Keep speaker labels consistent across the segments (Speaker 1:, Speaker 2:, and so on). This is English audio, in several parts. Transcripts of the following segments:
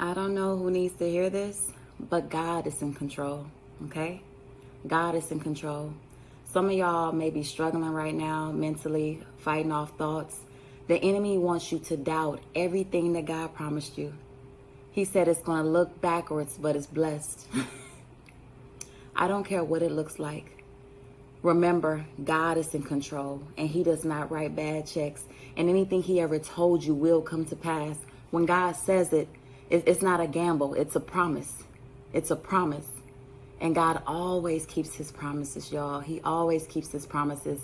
Speaker 1: I don't know who needs to hear this, but God is in control, okay? God is in control. Some of y'all may be struggling right now mentally, fighting off thoughts. The enemy wants you to doubt everything that God promised you. He said it's going to look backwards, but it's blessed. I don't care what it looks like. Remember, God is in control, and he does not write bad checks. And anything he ever told you will come to pass. When God says it, it's not a gamble. It's a promise. It's a promise. And God always keeps his promises, y'all. He always keeps his promises.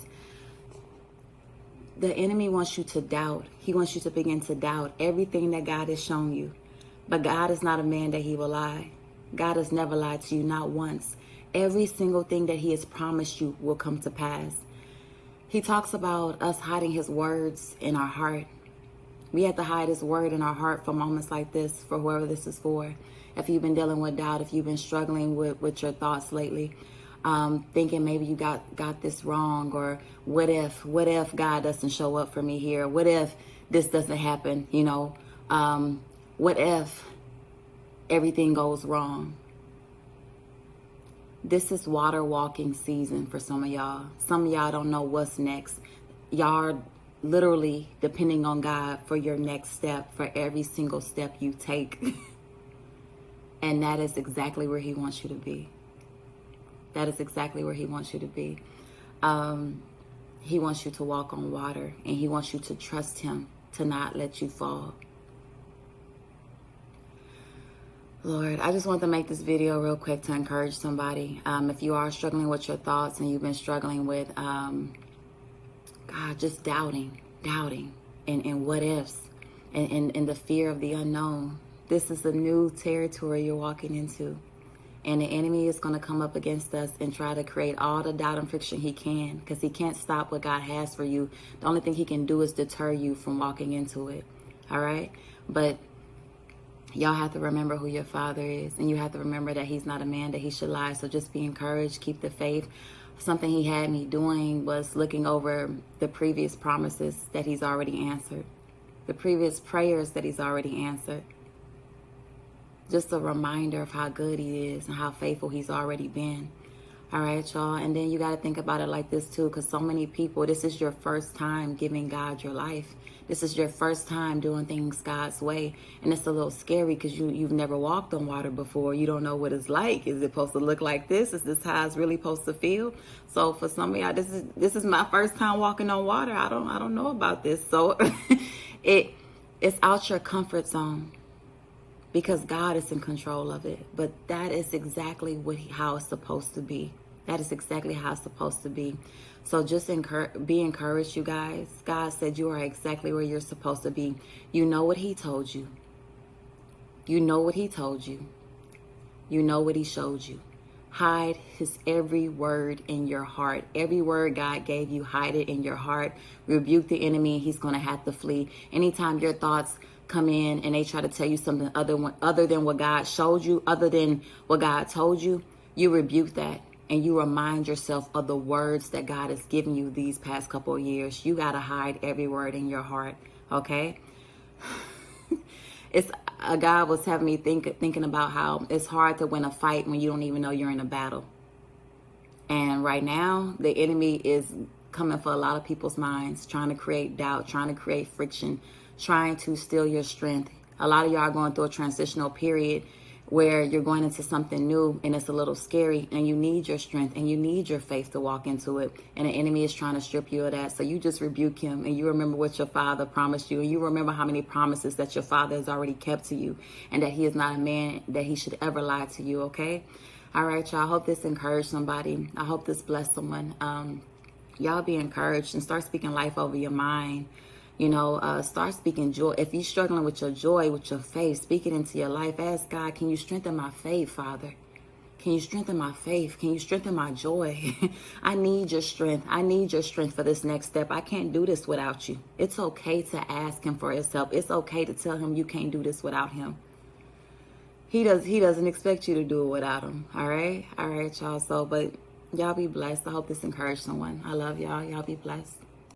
Speaker 1: The enemy wants you to doubt. He wants you to begin to doubt everything that God has shown you. But God is not a man that he will lie. God has never lied to you, not once. Every single thing that he has promised you will come to pass. He talks about us hiding his words in our heart. We have to hide his word in our heart for moments like this, for whoever this is for. If you've been dealing with doubt, if you've been struggling with your thoughts lately, thinking maybe you got this wrong, or what if God doesn't show up for me here? What if this doesn't happen? What if everything goes wrong? This is water walking season for some of y'all. Some of y'all don't know what's next. Y'all are literally depending on God for your next step, for every single step you take. And that is exactly where he wants you to be. That is exactly where he wants you to be. He wants you to walk on water, and he wants you to trust him to not let you fall. Lord, I just want to make this video real quick to encourage somebody. If you are struggling with your thoughts, and you've been struggling with, God, just doubting, and what ifs, and the fear of the unknown. This is a new territory you're walking into. And the enemy is going to come up against us and try to create all the doubt and friction he can, because he can't stop what God has for you. The only thing he can do is deter you from walking into it. All right? But y'all have to remember who your father is, and you have to remember that he's not a man that he should lie. So just be encouraged, keep the faith. Something he had me doing was looking over the previous promises that he's already answered, the previous prayers that he's already answered. Just a reminder of how good he is and how faithful he's already been. All right, y'all. And then you got to think about it like this too, because so many people, this is your first time giving God your life. This is your first time doing things God's way. And it's a little scary because you've never walked on water before. You don't know what it's like. Is it supposed to look like this? Is this how it's really supposed to feel? So for some of y'all, this is my first time walking on water. I don't know about this. So it's out your comfort zone, because God is in control of it. But that is exactly how it's supposed to be. That is exactly how it's supposed to be. So just be encouraged, you guys. God said you are exactly where you're supposed to be. You know what he told you. You know what he told you. You know what he showed you. Hide his every word in your heart. Every word God gave you, hide it in your heart. Rebuke the enemy, and he's going to have to flee. Anytime your thoughts come in and they try to tell you something other than what God showed you, other than what God told you, you rebuke that, and you remind yourself of the words that God has given you these past couple of years. You got to hide every word in your heart, okay? God was having me thinking about how it's hard to win a fight when you don't even know you're in a battle. And right now, the enemy is coming for a lot of people's minds, trying to create doubt, trying to create friction, trying to steal your strength. A lot of y'all are going through a transitional period where you're going into something new, and it's a little scary, and you need your strength and you need your faith to walk into it. And the enemy is trying to strip you of that. So you just rebuke him, and you remember what your father promised you, and you remember how many promises that your father has already kept to you, and that he is not a man that he should ever lie to you, okay? All right, y'all. I hope this encouraged somebody. I hope this blessed someone. Y'all be encouraged and start speaking life over your mind. Start speaking joy. If you're struggling with your joy, with your faith, speak it into your life. Ask God, can you strengthen my faith, Father? Can you strengthen my faith? Can you strengthen my joy? I need your strength. I need your strength for this next step. I can't do this without you. It's okay to ask him for his help. It's okay to tell him you can't do this without him. He doesn't expect you to do it without him. All right, y'all. But y'all be blessed. I hope this encouraged someone. I love y'all. Y'all be blessed.